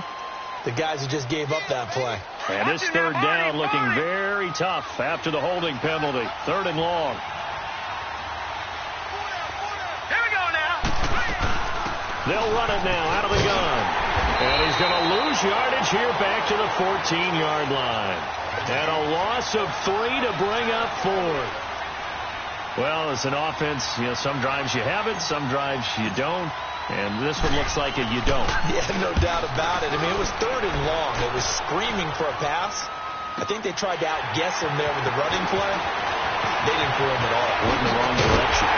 the guys who just gave up that play.
And this 3rd down looking very tough after the holding penalty. 3rd and long. They'll run it now out of the gun. And he's going to lose yardage here back to the 14-yard line. And a loss of 3 to bring up 4th. Well, as an offense, some drives you have it, some drives you don't. And this one looks like you don't.
Yeah, no doubt about it. I mean, it was 3rd and long. It was screaming for a pass. I think they tried to outguess him there with the running play. They didn't throw him at all.
Went in the wrong direction.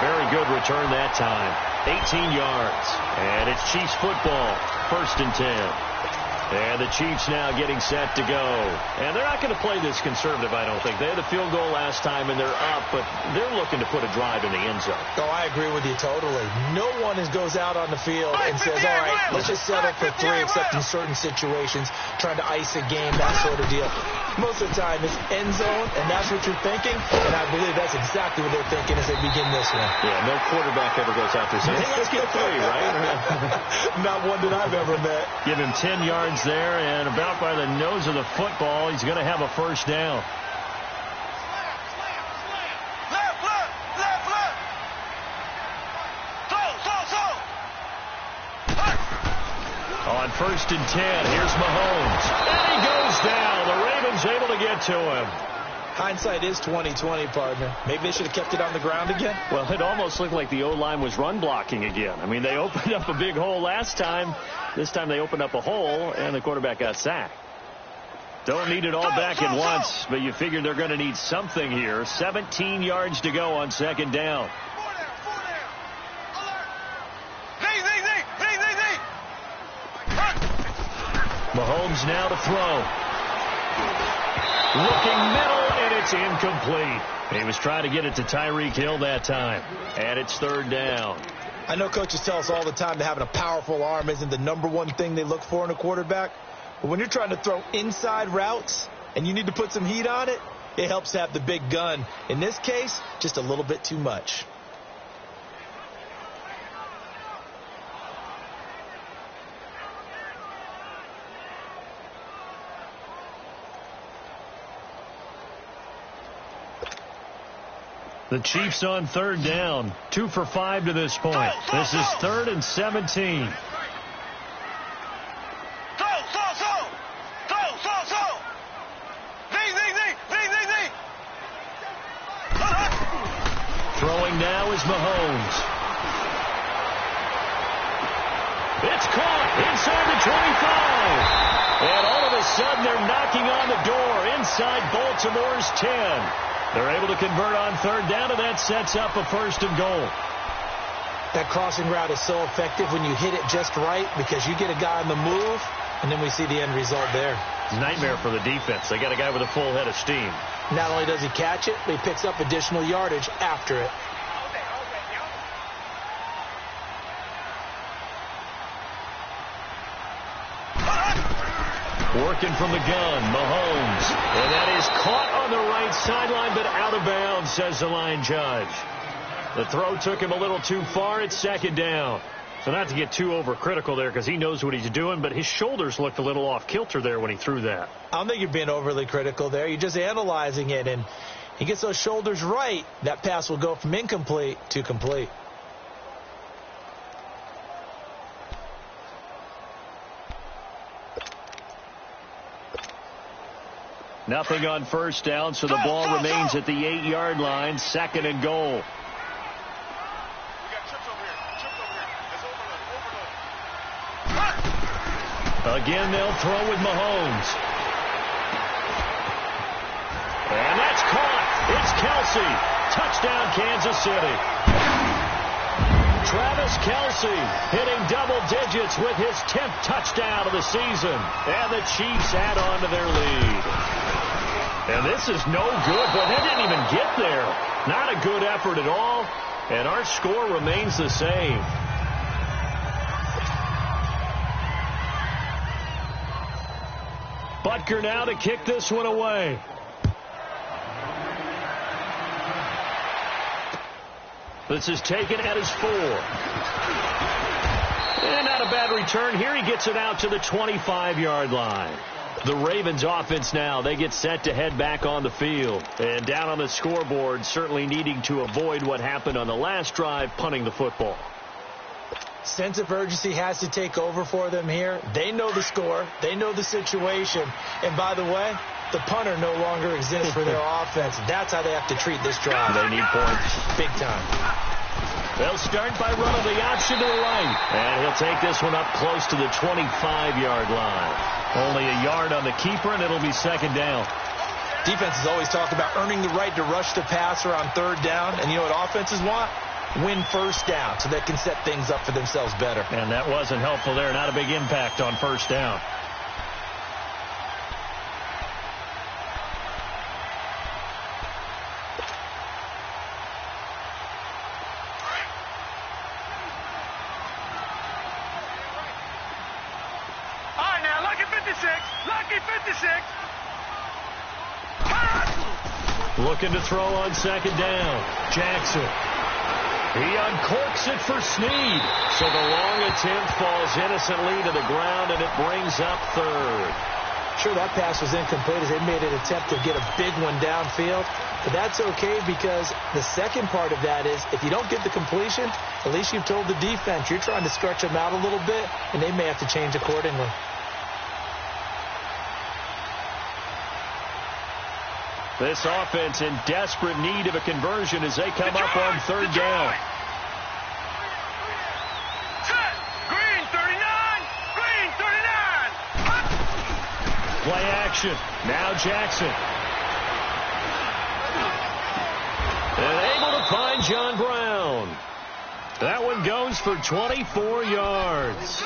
Very good return that time. 18 yards. And it's Chiefs football. 1st and 10. And the Chiefs now getting set to go. And they're not going to play this conservative, I don't think. They had a field goal last time, and they're up, but they're looking to put a drive in the end zone.
Oh, I agree with you totally. No one goes out on the field and says, all right, let's just settle for 3, except in certain situations, trying to ice a game, that sort of deal. Most of the time, it's end zone, and that's what you're thinking, and I believe that's exactly what they're thinking as they begin this one.
Yeah, no quarterback ever goes out there saying, hey, let's get 3, right?
Not one that I've ever met.
Give him 10 yards there, and about by the nose of the football, he's going to have a 1st down. On 1st and 10, here's Mahomes. And he goes down. The Ravens able to get to him.
Hindsight is 20/20, partner. Maybe they should have kept it on the ground again.
Well, it almost looked like the O-line was run blocking again. I mean, they opened up a big hole last time. This time they opened up a hole, and the quarterback got sacked. Don't need it all back at once, but you figure they're going to need something here. 17 yards to go on 2nd down. Mahomes now to throw. Looking middle, and it's incomplete. He was trying to get it to Tyreek Hill that time. And it's 3rd down.
I know coaches tell us all the time that having a powerful arm isn't the #1 thing they look for in a quarterback. But when you're trying to throw inside routes and you need to put some heat on it, it helps to have the big gun. In this case, just a little bit too much.
The Chiefs on 3rd down. 2 for 5 to this point. This is 3rd and 17. Throwing now is Mahomes. It's caught inside the 25. And all of a sudden they're knocking on the door inside Baltimore's 10. They're able to convert on 3rd down, and that sets up a 1st and goal.
That crossing route is so effective when you hit it just right because you get a guy on the move, and then we see the end result there.
Nightmare for the defense. They got a guy with a full head of steam.
Not only does he catch it, but he picks up additional yardage after it.
Working from the gun, Mahomes. And that is caught on the right sideline, but out of bounds, says the line judge. The throw took him a little too far. It's 2nd down. So not to get too overcritical there because he knows what he's doing, but his shoulders looked a little off kilter there when he threw that.
I don't think you're being overly critical there. You're just analyzing it, and he gets those shoulders right. That pass will go from incomplete to complete.
Nothing on 1st down, so the ball remains at the 8-yard line. 2nd and goal. Again, they'll throw with Mahomes. And that's caught. It's Kelsey. Touchdown, Kansas City. Travis Kelsey hitting double digits with his 10th touchdown of the season. And the Chiefs add on to their lead. And this is no good, but they didn't even get there. Not a good effort at all. And our score remains the same. Butker now to kick this one away. This is taken at his 4. And not a bad return here. He gets it out to the 25-yard line. The Ravens offense now, they get set to head back on the field. And down on the scoreboard, certainly needing to avoid what happened on the last drive, punting the football.
Sense of urgency has to take over for them here. They know the score. They know the situation. And by the way, the punter no longer exists for their offense. That's how they have to treat this drive.
They need points.
Big time.
They'll start by running the option to the right. And he'll take this one up close to the 25-yard line. Only a yard on the keeper, and it'll be second down.
Defenses always talk about earning the right to rush the passer on third down. And you know what offenses want? Win first down so they can set things up for themselves better.
And that wasn't helpful there. Not a big impact on first down.
All right, now, lucky 56. Lucky 56.
Looking to throw on second down. Jackson. He uncorks it for Snead. So the long attempt falls innocently to the ground, and it brings up third.
Sure, that pass was incomplete as they made an attempt to get a big one downfield. But that's okay because the second part of that is if you don't get the completion, at least you've told the defense you're trying to stretch them out a little bit, and they may have to change accordingly.
This offense in desperate need of a conversion as they come up on third down.
Green 39. Green 39.
Play action. Now Jackson. And able to find John Brown. That one goes for 24 yards.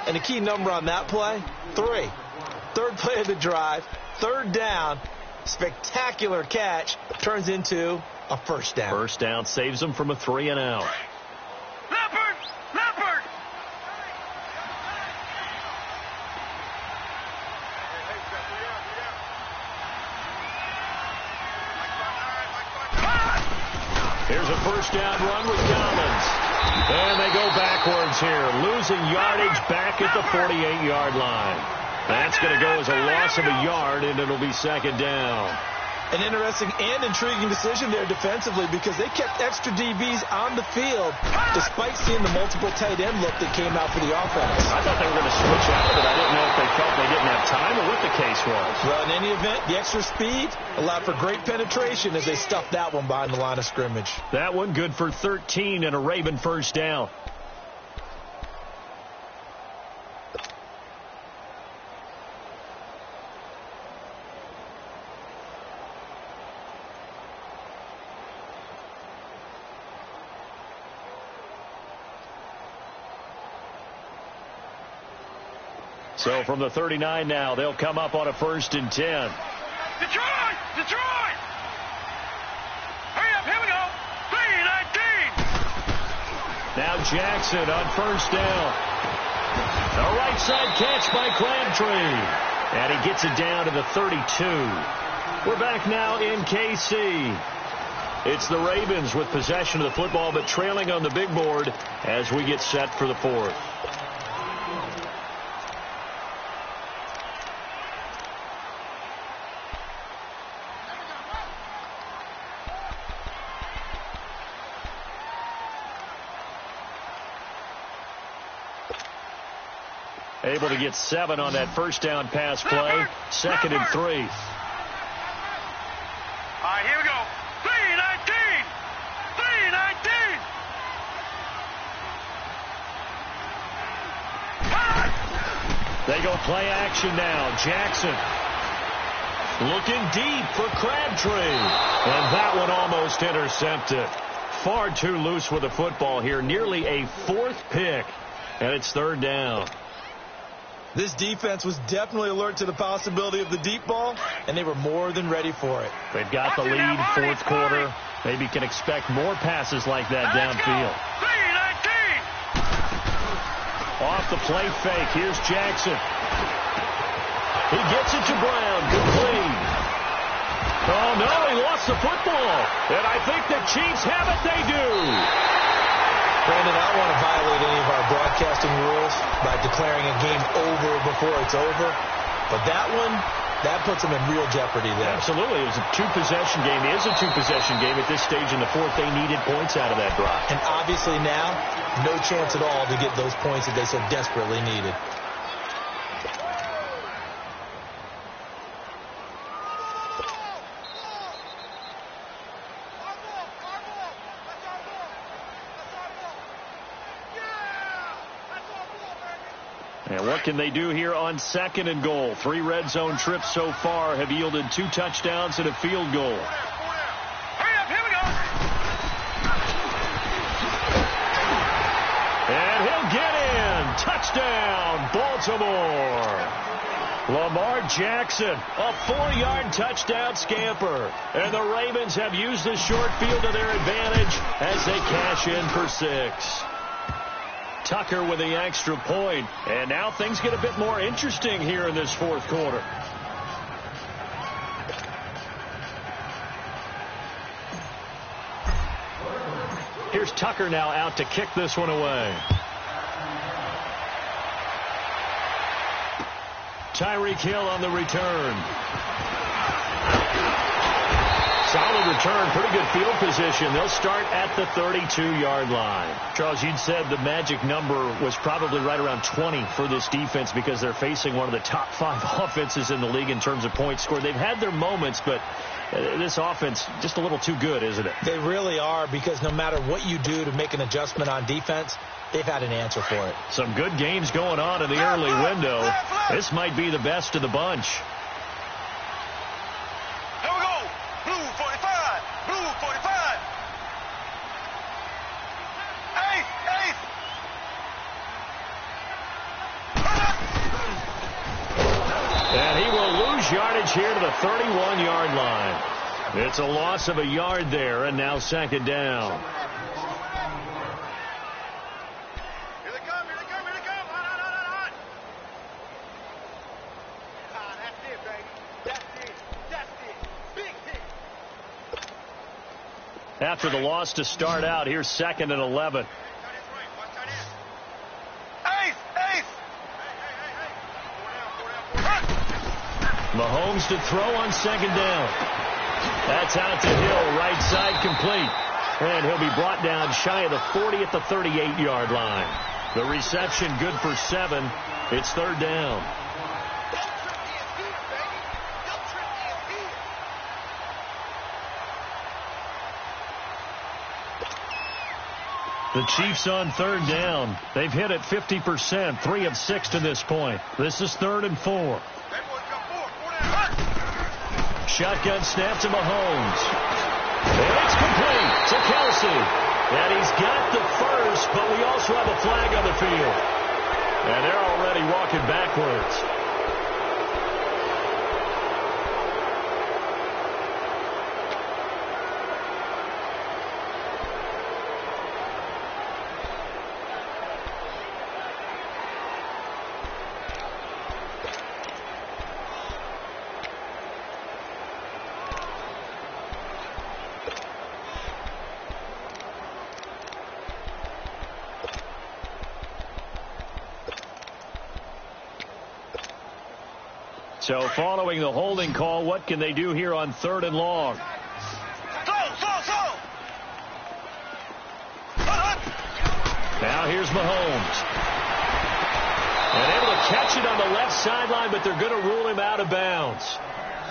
And the key number on that play, 3. Third play of the drive, third down. Spectacular catch turns into a first down.
First down saves them from a 3-and-out.
Leopard. Leopard.
Here's a first down run with Collins. And they go backwards here, losing yardage back at the 48-yard line. That's going to go as a loss of a yard, and it'll be second down.
An interesting and intriguing decision there defensively because they kept extra DBs on the field despite seeing the multiple tight end look that came out for the offense.
I thought they were going to switch out, but I didn't know if they felt they didn't have time or what the case was.
Well, in any event, the extra speed allowed for great penetration as they stuffed that one behind the line of scrimmage.
That one good for 13 and a Raven first down. So from the 39 now, they'll come up on a 1st and 10.
Detroit! Detroit! Hurry up, here we go. 3-19.
Now Jackson on first down. A right side catch by Crabtree. And he gets it down to the 32. We're back now in KC. It's the Ravens with possession of the football, but trailing on the big board as we get set for the 4th. Able to get 7 on that first down pass play. 2nd and 3.
All right, here we go. 3-19. 3-19.
They go play action now. Jackson looking deep for Crabtree. And that one almost intercepted. Far too loose with the football here. Nearly a 4th pick. And it's 3rd down.
This defense was definitely alert to the possibility of the deep ball, and they were more than ready for it.
They've got the lead, 4th quarter. Maybe can expect more passes like that downfield.
3-19.
Off the play fake. Here's Jackson. He gets it to Brown. Complete. Oh, no, he lost the football. And I think the Chiefs have it. They do.
Brandon, I don't want to violate any of our broadcasting rules by declaring a game over before it's over. But that one, that puts them in real jeopardy there.
Absolutely. It was a two-possession game. It is a two-possession game at this stage in the fourth. They needed points out of that drive.
And obviously now, no chance at all to get those points that they so desperately needed.
And what can they do here on 2nd and goal? 3 red zone trips so far have yielded 2 touchdowns and a field goal.
Hurry up, here we go.
And he'll get in. Touchdown, Baltimore. Lamar Jackson, a 4-yard touchdown scamper. And the Ravens have used the short field to their advantage as they cash in for 6. Tucker with the extra point. And now things get a bit more interesting here in this fourth quarter. Here's Tucker now out to kick this one away. Tyreek Hill on the return. Solid return, pretty good field position. They'll start at the 32-yard line. Charles, you'd said the magic number was probably right around 20 for this defense because they're facing one of the top 5 offenses in the league in terms of points scored. They've had their moments, but this offense just a little too good, isn't it?
They really are, because no matter what you do to make an adjustment on defense, they've had an answer for it.
Some good games going on in the early window. This might be the best of the bunch.
Here we go. Blue 45. Blue 45. Ace.
And he will lose yardage here to the 31-yard line. It's a loss of a yard there, and now 2nd down.
Here they come. Here they come. Here they come. Hot. That's it, baby. That's it. Big hit.
After the loss to start out, here's 2nd and 11. Mahomes to throw on 2nd down. That's out to Hill, right side complete. And he'll be brought down shy of the 40 at the 38-yard line. The reception good for 7. It's 3rd down. The Chiefs on 3rd down. They've hit it 50%, 3 of 6 to this point. This is 3rd and 4. Shotgun snap to Mahomes. And it's complete to Kelsey. And he's got the first, but we also have a flag on the field. And they're already walking backwards. So following the holding call, what can they do here on 3rd and long? Now here's Mahomes. And able to catch it on the left sideline, but they're going to rule him out of bounds.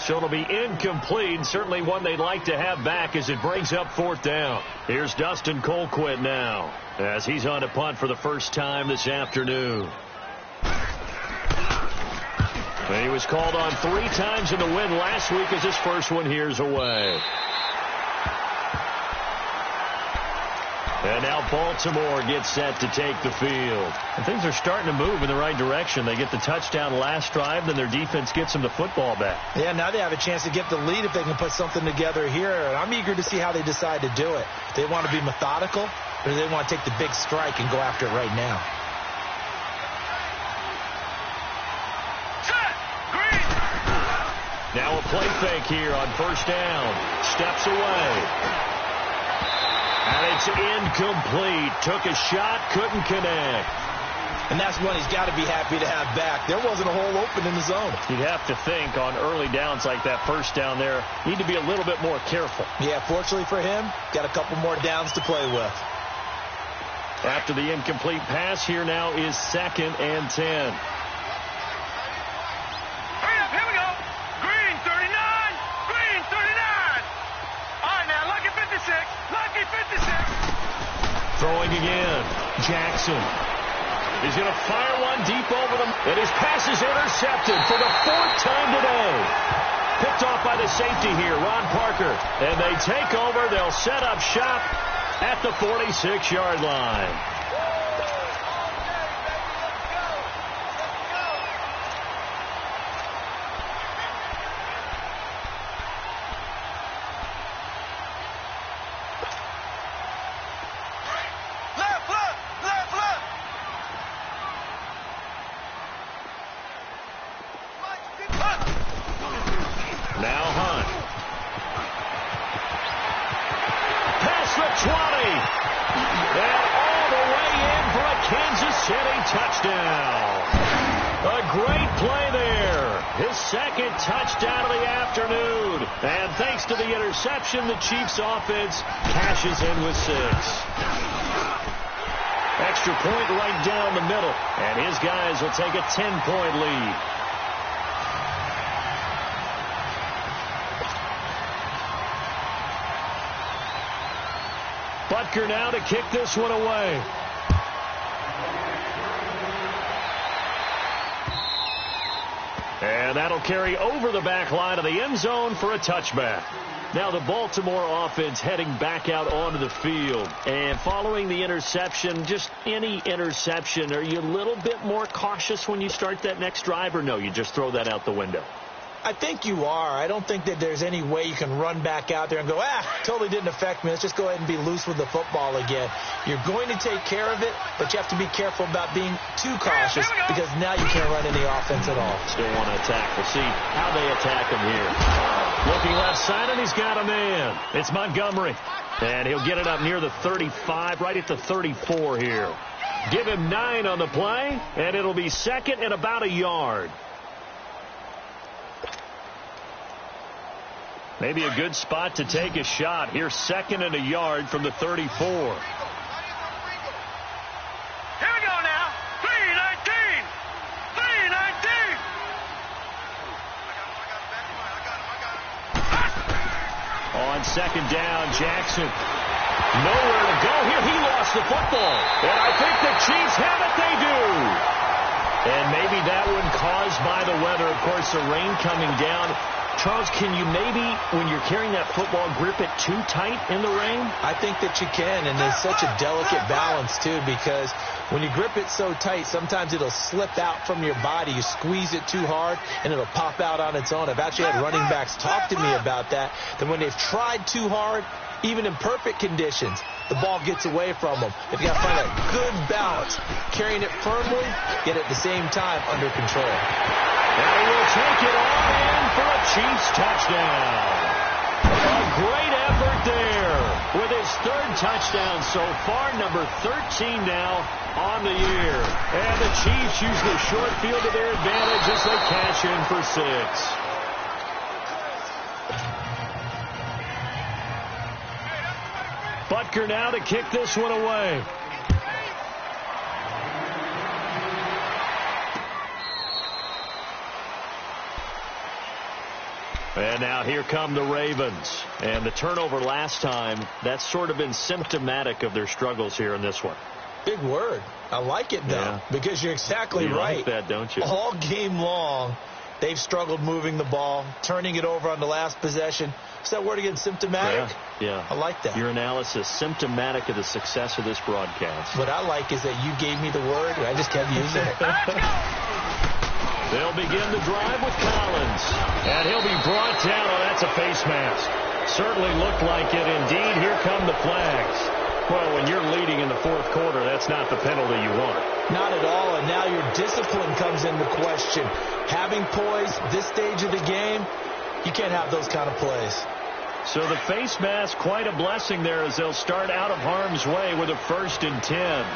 So it'll be incomplete, certainly one they'd like to have back as it brings up 4th down. Here's Dustin Colquitt now as he's on to punt for the first time this afternoon. And he was called on 3 times in the win last week as his first one here's away. And now Baltimore gets set to take the field. And things are starting to move in the right direction. They get the touchdown last drive, then their defense gets them the football back.
Yeah, now they have a chance to get the lead if they can put something together here. And I'm eager to see how they decide to do it. Do they want to be methodical, or do they want to take the big strike and go after it right now?
Now a play fake here on 1st down. Steps away. And it's incomplete. Took a shot, couldn't connect.
And that's one he's got to be happy to have back. There wasn't a hole open in the zone.
You'd have to think on early downs like that first down there, need to be a little bit more careful.
Yeah, fortunately for him, got a couple more downs to play with.
After the incomplete pass, here now is 2nd and 10.
Hurry up, here we go. Green 39, green 39. All right, now, lucky 56, lucky 56.
Throwing again. Jackson. He's going to fire one deep over them. And his pass is intercepted for the 4th time today. Picked off by the safety here, Ron Parker. And they take over. They'll set up shop at the 46-yard line. The Chiefs offense cashes in with 6. Extra point right down the middle, and his guys will take a 10-point lead. Butker now to kick this one away. And that'll carry over the back line of the end zone for a touchback. Now the Baltimore offense heading back out onto the field. And following the interception, just any interception, are you a little bit more cautious when you start that next drive, or no, you just throw that out the window?
I think you are. I don't think that there's any way you can run back out there and go, totally didn't affect me. Let's just go ahead and be loose with the football again. You're going to take care of it, but you have to be careful about being too cautious because now you can't run any offense at all.
Still want to attack. We'll see how they attack him here. Looking left side, and he's got a man. It's Montgomery. And he'll get it up near the 35, right at the 34 here. Give him 9 on the play, and it'll be 2nd and about a yard. Maybe a good spot to take a shot. Here's 2nd and a yard from the 34.
Here we go now. 319. 319.
On 2nd down, Jackson. Nowhere to go here. He lost the football. And I think the Chiefs have it. They do. And maybe that one caused by the weather. Of course, the rain coming down. Charles, can you maybe, when you're carrying that football, grip it too tight in the rain?
I think that you can, and there's such a delicate balance, too, because when you grip it so tight, sometimes it'll slip out from your body. You squeeze it too hard, and it'll pop out on its own. I've actually had running backs talk to me about that when they've tried too hard, even in perfect conditions, the ball gets away from them. They've got to find a good balance, carrying it firmly, yet at the same time under control.
And he will take it all in for a Chiefs touchdown. A great effort there with his 3rd touchdown so far, number 13 now on the year. And the Chiefs use the short field to their advantage as they cash in for 6. Butker now to kick this one away. And now here come the Ravens. And the turnover last time, that's sort of been symptomatic of their struggles here in this one.
Big word. I like it, though, because you're exactly right.
You like that, don't you?
All game long, they've struggled moving the ball, turning it over on the last possession. Is that word again, symptomatic?
Yeah.
I like that.
Your analysis, symptomatic of the success of this broadcast.
What I like is that you gave me the word, and I just kept using it.
They'll begin the drive with Collins. And he'll be brought down. Oh, that's a face mask. Certainly looked like it. Indeed, here come the flags. Well, when you're leading in the 4th quarter, that's not the penalty you want.
Not at all, and now your discipline comes into question. Having poise this stage of the game, you can't have those kind of plays.
So the face mask, quite a blessing there as they'll start out of harm's way with a 1st and 10.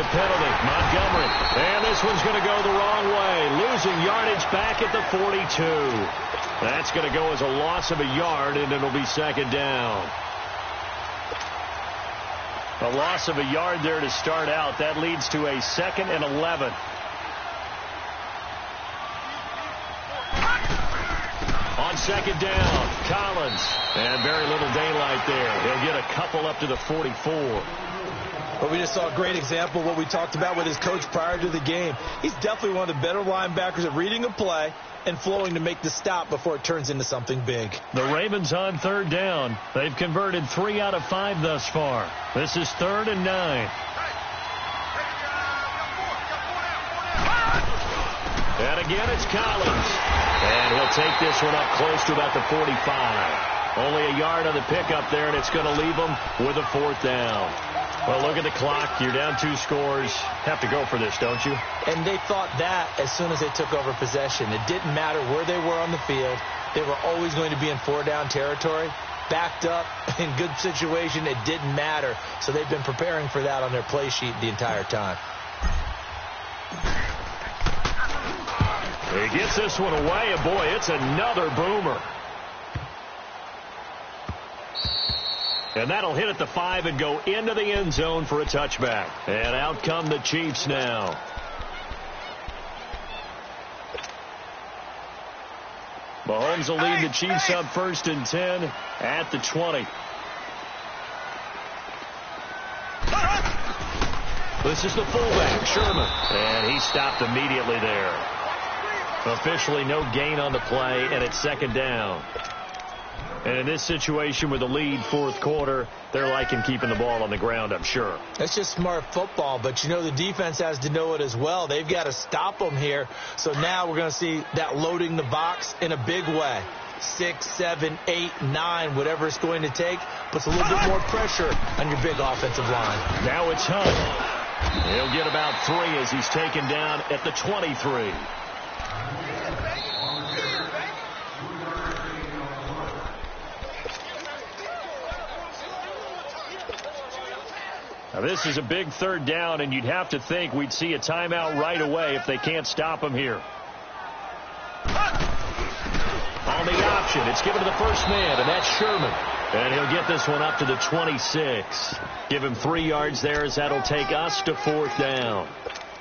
the penalty. Montgomery. And this one's going to go the wrong way. Losing yardage back at the 42. That's going to go as a loss of a yard, and it'll be second down. A loss of a yard there to start out. That leads to a 2nd and 11. On second down, Collins. And very little daylight there. He'll get a couple up to the 44.
But we just saw a great example of what we talked about with his coach prior to the game. He's definitely one of the better linebackers at reading a play and flowing to make the stop before it turns into something big.
The Ravens on third down. They've converted 3 out of 5 thus far. This is 3rd and 9. And again, it's Collins. And he'll take this one up close to about the 45. Only a yard on the pickup there, and it's going to leave them with a 4th down. Well, look at the clock. You're down 2 scores. Have to go for this, don't you?
And they thought that as soon as they took over possession. It didn't matter where they were on the field. They were always going to be in 4-down territory. Backed up, in good situation, it didn't matter. So they've been preparing for that on their play sheet the entire time.
He gets this one away, and boy, it's another boomer. And that'll hit at the 5 and go into the end zone for a touchback. And out come the Chiefs now. Mahomes will lead the Chiefs up 1st and 10 at the 20. This is the fullback, Sherman. And he stopped immediately there. Officially no gain on the play, and it's 2nd down. And in this situation with the lead 4th quarter, they're liking keeping the ball on the ground, I'm sure.
That's just smart football, but you know the defense has to know it as well. They've got to stop them here. So now we're going to see that loading the box in a big way. 6, 7, 8, 9, whatever it's going to take, puts a little bit more pressure on your big offensive line.
Now it's Hunt. He'll get about 3 as he's taken down at the 23. Now this is a big 3rd down, and you'd have to think we'd see a timeout right away if they can't stop him here. On the option, it's given to the first man, and that's Sherman. And he'll get this one up to the 26. Give him 3 yards there as that'll take us to 4th down.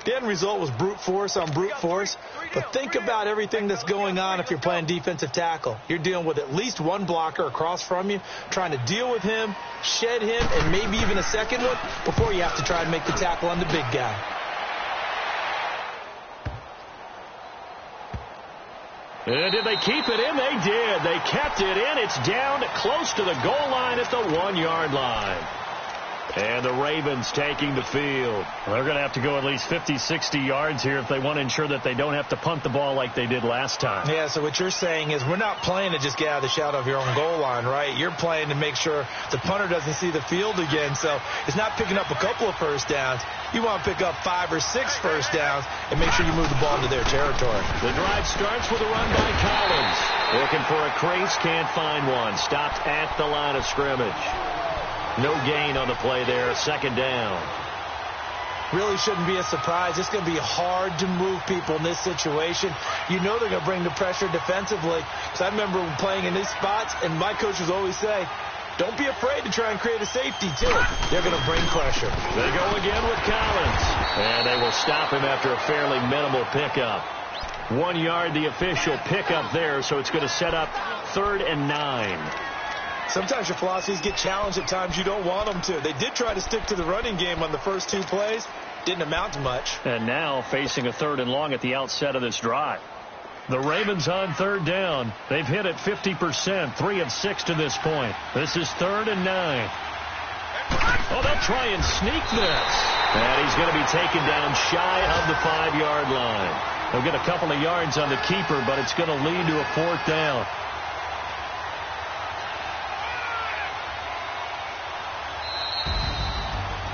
The end result was brute force on brute force. But think about everything that's going on if you're playing defensive tackle. You're dealing with at least one blocker across from you, trying to deal with him, shed him, and maybe even a second one before you have to try and make the tackle on the big guy.
And did they keep it in? They did. They kept it in. It's down close to the goal line at the 1-yard line. And the Ravens taking the field. They're going to have to go at least 50, 60 yards here if they want to ensure that they don't have to punt the ball like they did last time.
Yeah, so what you're saying is we're not playing to just get out of the shadow of your own goal line, right? You're playing to make sure the punter doesn't see the field again. So it's not picking up a couple of first downs. You want to pick up 5 or 6 first downs and make sure you move the ball into their territory.
The drive starts with a run by Collins. Looking for a crease, can't find one. Stopped at the line of scrimmage. No gain on the play there, 2nd down.
Really shouldn't be a surprise. It's going to be hard to move people in this situation. You know they're going to bring the pressure defensively. So I remember playing in these spots, and my coaches always say, don't be afraid to try and create a safety, too. They're going to bring pressure.
They go again with Collins. And they will stop him after a fairly minimal pickup. 1 yard, the official pickup there, so it's going to set up 3rd and 9.
Sometimes your philosophies get challenged at times you don't want them to. They did try to stick to the running game on the first 2 plays. Didn't amount to much.
And now facing a 3rd and long at the outset of this drive. The Ravens on 3rd down. They've hit it 50%, 3 of 6 to this point. This is 3rd and 9. Oh, they'll try and sneak this. And he's going to be taken down shy of the 5-yard line. They'll get a couple of yards on the keeper, but it's going to lead to a 4th down.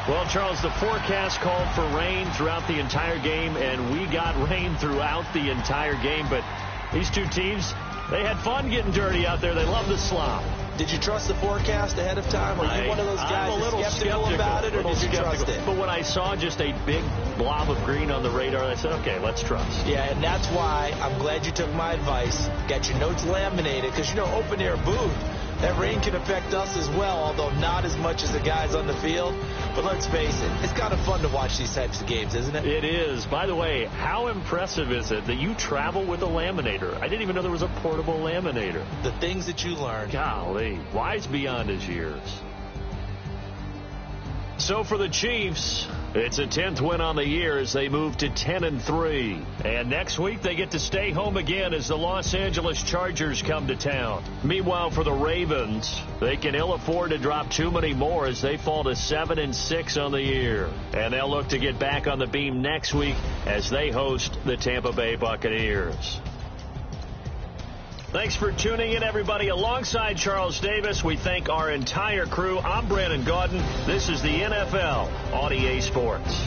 Well, Charles, the forecast called for rain throughout the entire game, and we got rain throughout the entire game. But these two teams, they had fun getting dirty out there. They love the slop.
Did you trust the forecast ahead of time? Are you one of those guys
I'm a little
skeptical about it, or did you trust it?
But when I saw just a big blob of green on the radar, I said, okay, let's trust.
Yeah, and that's why I'm glad you took my advice. Got your notes laminated, because, open air booth, that rain can affect us as well, although not as much as the guys on the field. But let's face it, it's kind of fun to watch these types of games, isn't it?
It is. By the way, how impressive is it that you travel with a laminator? I didn't even know there was a portable laminator.
The things that you learn.
Golly, wise beyond his years. So for the Chiefs, it's a 10th win on the year as they move to 10-3. And next week they get to stay home again as the Los Angeles Chargers come to town. Meanwhile, for the Ravens, they can ill afford to drop too many more as they fall to 7-6 on the year. And they'll look to get back on the beam next week as they host the Tampa Bay Buccaneers. Thanks for tuning in, everybody. Alongside Charles Davis, we thank our entire crew. I'm Brandon Gaudin. This is the NFL on EA Sports.